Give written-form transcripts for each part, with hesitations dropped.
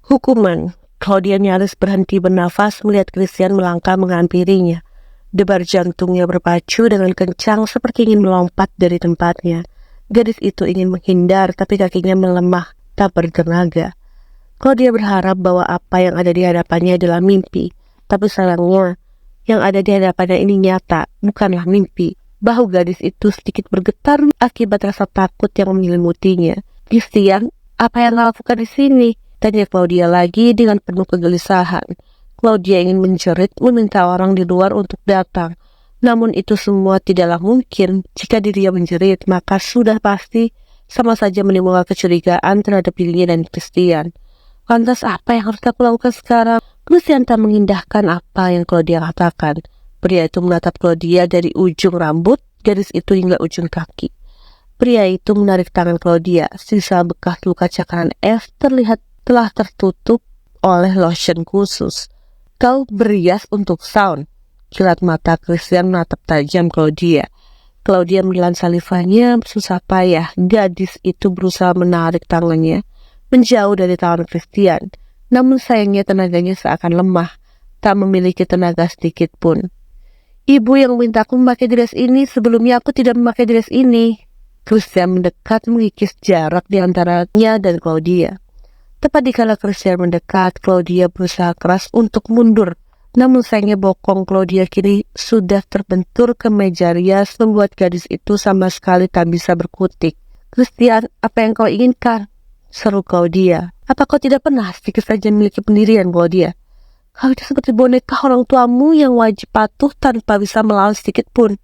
Hukuman. Claudia nyaris berhenti bernafas melihat Christian melangkah menghampirinya. Debar jantungnya berpacu dengan kencang seperti ingin melompat dari tempatnya. Gadis itu ingin menghindar, tapi kakinya melemah, tak bertenaga. Claudia berharap bahwa apa yang ada di hadapannya adalah mimpi. Tapi sayangnya, yang ada di hadapannya ini nyata, bukanlah mimpi. Bahu gadis itu sedikit bergetar akibat rasa takut yang menyelimutinya. Christian, apa yang kau lakukan di sini? Tanya Claudia lagi dengan penuh kegelisahan. Claudia ingin menjerit, meminta orang di luar untuk datang. Namun itu semua tidaklah mungkin. Jika dirinya menjerit, maka sudah pasti sama saja menimbulkan kecurigaan terhadap dirinya dan Christian. Lantas apa yang harus aku lakukan sekarang? Christian tak mengindahkan apa yang Claudia katakan. Pria itu menatap Claudia dari ujung rambut, gadis itu hingga ujung kaki. Pria itu menarik tangan Claudia. Sisa bekas luka cakaran F terlihat telah tertutup oleh lotion khusus. Kau berias untuk sound. Kilat mata Christian menatap tajam Claudia. Claudia menelan salivanya susah payah. Gadis itu berusaha menarik tangannya menjauh dari tangan Christian. Namun sayangnya tenaganya seakan lemah, tak memiliki tenaga sedikit pun. Ibu yang memintaku memakai dress ini, sebelumnya aku tidak memakai dress ini. Christian mendekat mengikis jarak di antaranya dan Claudia. Tepat dikala Christian mendekat, Claudia berusaha keras untuk mundur. Namun sayangnya bokong Claudia kiri sudah terbentur ke meja rias, membuat gadis itu sama sekali tak bisa berkutik. Christian, apa yang kau inginkan? Seru Claudia. Apa kau tidak pernah sedikit saja memiliki pendirian, Claudia? Kau itu seperti boneka orang tuamu yang wajib patuh tanpa bisa melawan sedikit pun.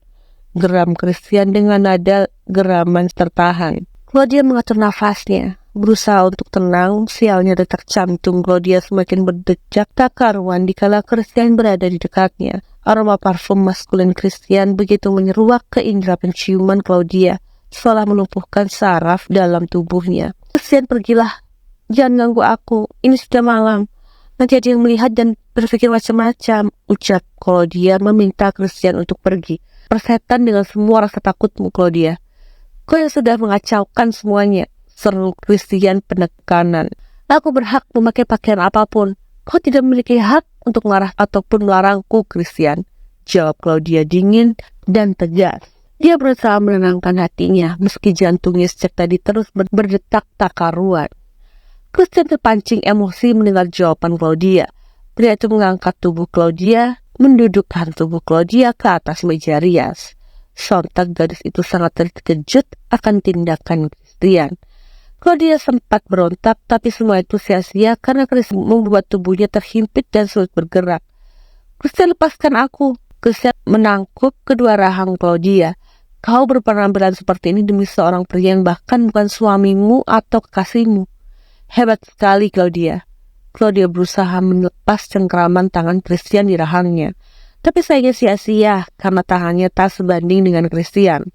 Geram Christian dengan nada geraman tertahan. Claudia mengatur nafasnya, berusaha untuk tenang. Sialnya detak jantung Claudia semakin berdetak tak karuan dikala Christian berada di dekatnya. Aroma parfum maskulin Christian begitu menyeruak ke indera penciuman Claudia, seolah melumpuhkan saraf dalam tubuhnya. Christian, pergilah. Jangan ganggu aku. Ini sudah malam. Nanti ada yang melihat dan berpikir macam-macam, ucap Claudia meminta Christian untuk pergi. Persetan dengan semua rasa takutmu, Claudia. Kau yang sudah mengacaukan semuanya, seru Christian penekanan. Aku berhak memakai pakaian apapun. Kau tidak memiliki hak untuk melarang ataupun melarangku, Christian, jawab Claudia dingin dan tegas. Dia berusaha menenangkan hatinya, meski jantungnya sejak tadi terus berdetak tak karuan. Christian terpancing emosi mendengar jawaban Claudia. Pria itu mengangkat tubuh Claudia, mendudukkan tubuh Claudia ke atas meja rias. Sontak gadis itu sangat terkejut akan tindakan Christian. Claudia sempat berontak, tapi semua itu sia-sia karena Christian membuat tubuhnya terhimpit dan sulit bergerak. Christian, lepaskan aku. Christian menangkup kedua rahang Claudia. Kau berpenampilan seperti ini demi seorang pria yang bahkan bukan suamimu atau kekasihmu. Hebat sekali, Claudia. Claudia berusaha melepas cengkraman tangan Christian di rahangnya. Tapi sayangnya sia-sia karena tangannya tak sebanding dengan Christian.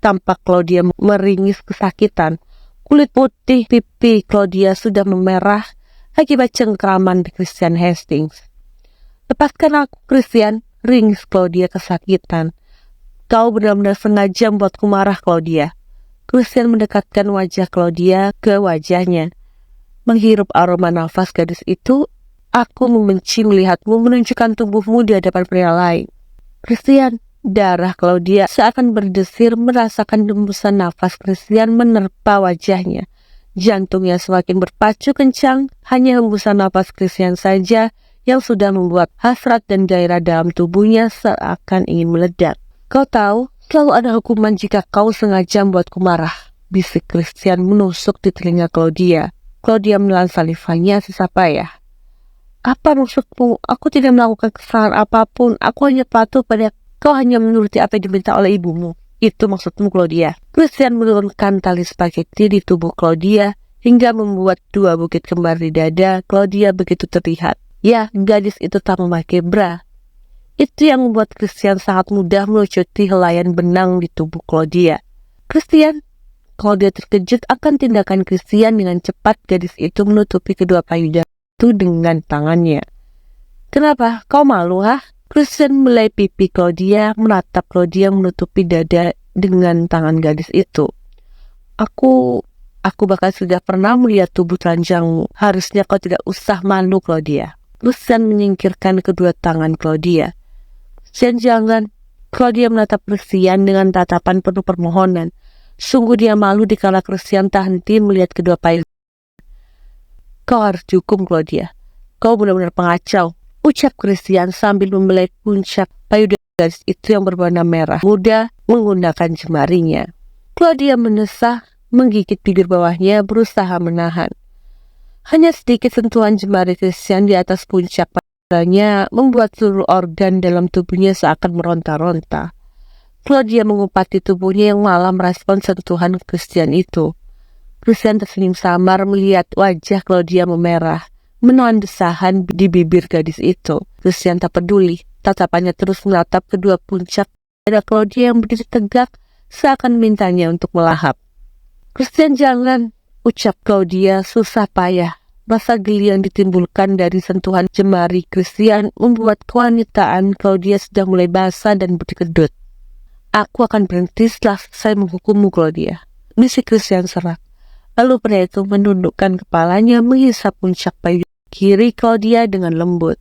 Tampak Claudia meringis kesakitan. Kulit putih pipi Claudia sudah memerah akibat cengkraman Christian Hastings. Lepaskan aku, Christian, ringis Claudia kesakitan. Kau benar-benar sengaja membuatku marah, Claudia. Christian mendekatkan wajah Claudia ke wajahnya. Menghirup aroma nafas gadis itu, aku membenci melihatmu menunjukkan tubuhmu di hadapan pria lain. Christian, darah Claudia seakan berdesir merasakan hembusan nafas Christian menerpa wajahnya. Jantungnya semakin berpacu kencang, hanya hembusan nafas Christian saja yang sudah membuat hasrat dan gairah dalam tubuhnya seakan ingin meledak. Kau tahu, selalu ada hukuman jika kau sengaja membuatku marah, bisik Christian menusuk di telinga Claudia. Claudia menelan salivanya sisa payah. Apa maksudmu? Aku tidak melakukan kesalahan apapun. Aku hanya patuh pada kau, hanya menuruti apa yang diminta oleh ibumu. Itu maksudmu, Claudia? Christian menurunkan tali spaghetti di tubuh Claudia hingga membuat dua bukit kembar di dada Claudia begitu terlihat. Ya, gadis itu tak memakai bra. Itu yang membuat Christian sangat mudah melucuti helaian benang di tubuh Claudia. Christian, Claudia terkejut akan tindakan Christian. Dengan cepat gadis itu menutupi kedua payudara itu dengan tangannya. Kenapa? Kau malu, ha? Christian mulai pipi Claudia, menatap Claudia menutupi dada dengan tangan gadis itu. Aku Aku bahkan sudah pernah melihat tubuh telanjangmu. Harusnya kau tidak usah malu, Claudia. Lucian menyingkirkan kedua tangan Claudia. Jangan. Claudia menatap Christian dengan tatapan penuh permohonan. Sungguh dia malu dikala Christian tak henti melihat kedua payung. Kau harus dihukum, Claudia. Kau benar-benar pengacau, ucap Christian sambil membelai puncak payudara gadis itu yang berwarna merah muda menggunakan jemarinya. Claudia mendesah, menggigit bibir bawahnya, berusaha menahan. Hanya sedikit sentuhan jemari Christian di atas puncak payudaranya membuat seluruh organ dalam tubuhnya seakan meronta-ronta. Claudia mengupati tubuhnya yang malah merespon sentuhan Christian itu. Christian tersenyum samar melihat wajah Claudia memerah, menahan desahan di bibir gadis itu. Christian tak peduli, tatapannya terus menatap kedua puncak pada Claudia yang berdiri tegak, seakan mintanya untuk melahap. Christian, jangan, ucap Claudia susah payah. Rasa geli yang ditimbulkan dari sentuhan jemari Christian membuat kewanitaan Claudia sudah mulai basah dan berkedut. Aku akan berhenti setelah selesai menghukummu, Claudia, bisik Christian serak. Lalu pria itu menundukkan kepalanya menghisap puncak payudara kiri Claudia dengan lembut.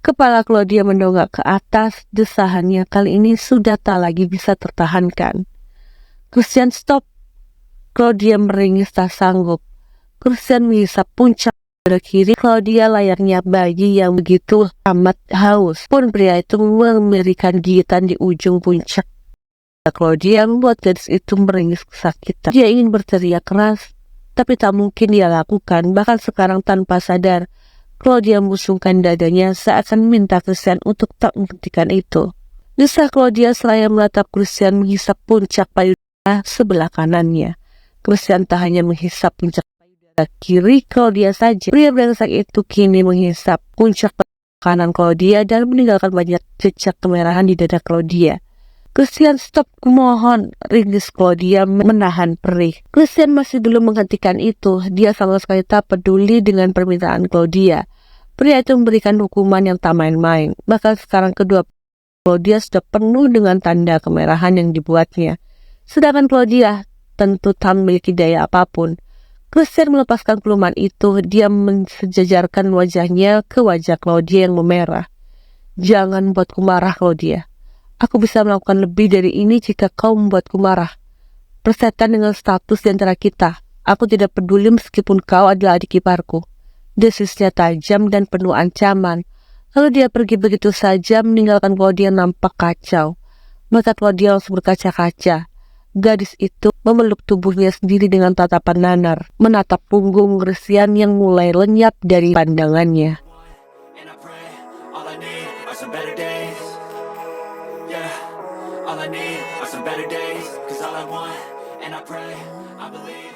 Kepala Claudia mendongak ke atas, desahannya kali ini sudah tak lagi bisa tertahankan. Christian, stop! Claudia meringis tak sanggup. Christian menghisap puncak payudara kiri Claudia layaknya bayi yang begitu amat haus. Pun pria itu memberikan gigitan di ujung puncak Claudia membuat gadis itu meringis kesakitan. Dia ingin berteriak keras, tapi tak mungkin dia lakukan. Bahkan sekarang tanpa sadar, Claudia membusungkan dadanya seakan minta Christian untuk tak menghentikan itu. Desah Claudia seraya menatap Christian menghisap puncak payudara sebelah kanannya. Christian tak hanya menghisap puncak payudara kiri Claudia saja. Pria brengsek itu kini menghisap puncak kanan Claudia dan meninggalkan banyak jejak kemerahan di dada Claudia. Christian, stop, kumohon, ringis Claudia menahan perih. Christian masih belum menghentikan itu. Dia sama sekali tak peduli dengan permintaan Claudia. Pria itu memberikan hukuman yang tak main-main. Bahkan sekarang kedua Claudia sudah penuh dengan tanda kemerahan yang dibuatnya. Sedangkan Claudia tentu tak memiliki daya apapun. Christian melepaskan peluman itu. Dia mensejajarkan wajahnya ke wajah Claudia yang memerah. Jangan buatku marah, Claudia. Aku bisa melakukan lebih dari ini jika kau membuatku marah. Persetan dengan status di antara kita. Aku tidak peduli meskipun kau adalah adik iparku. Desisnya tajam dan penuh ancaman. Lalu dia pergi begitu saja meninggalkan Claudia nampak kacau. Mata Claudia langsung berkaca-kaca. Gadis itu memeluk tubuhnya sendiri dengan tatapan nanar, menatap punggung Christian yang mulai lenyap dari pandangannya. All I need are some better days, 'cause all I want, and I pray, I believe